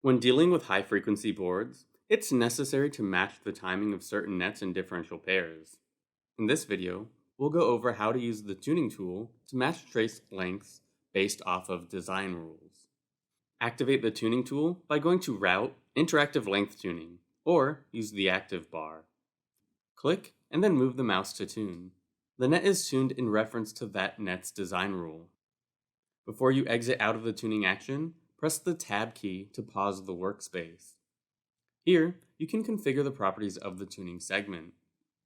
When dealing with high frequency boards, it's necessary to match the timing of certain nets in differential pairs. In this video, we'll go over how to use the tuning tool to match trace lengths based off of design rules. Activate the tuning tool by going to Route, Interactive Length Tuning, or use the active bar. Click and then move the mouse to tune. The net is tuned in reference to that net's design rule. Before you exit out of the tuning action, press the Tab key to pause the workspace. Here, you can configure the properties of the tuning segment.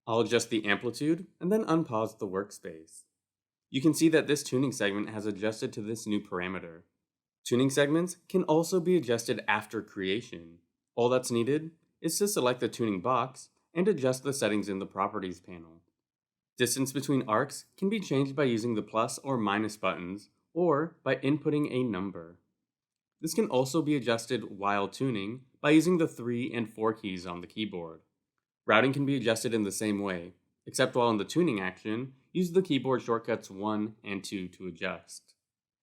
I'll adjust the amplitude and then unpause the workspace. You can see that this tuning segment has adjusted to this new parameter. Tuning segments can also be adjusted after creation. All that's needed is to select the tuning box and adjust the settings in the Properties panel. Distance between arcs can be changed by using the plus or minus buttons or by inputting a number. This can also be adjusted while tuning by using the 3 and 4 keys on the keyboard. Routing can be adjusted in the same way, except while in the tuning action, use the keyboard shortcuts 1 and 2 to adjust.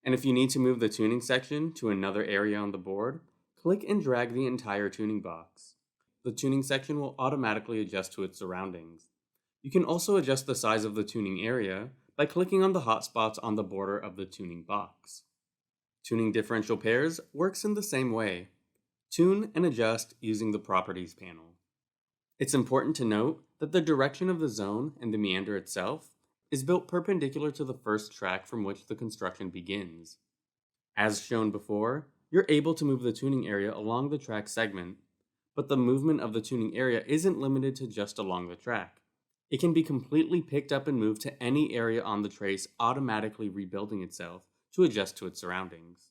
And if you need to move the tuning section to another area on the board, click and drag the entire tuning box. The tuning section will automatically adjust to its surroundings. You can also adjust the size of the tuning area by clicking on the hotspots on the border of the tuning box. Tuning differential pairs works in the same way. Tune and adjust using the Properties panel. It's important to note that the direction of the zone and the meander itself is built perpendicular to the first track from which the construction begins. As shown before, you're able to move the tuning area along the track segment, but the movement of the tuning area isn't limited to just along the track. It can be completely picked up and moved to any area on the trace, automatically rebuilding itself to adjust to its surroundings.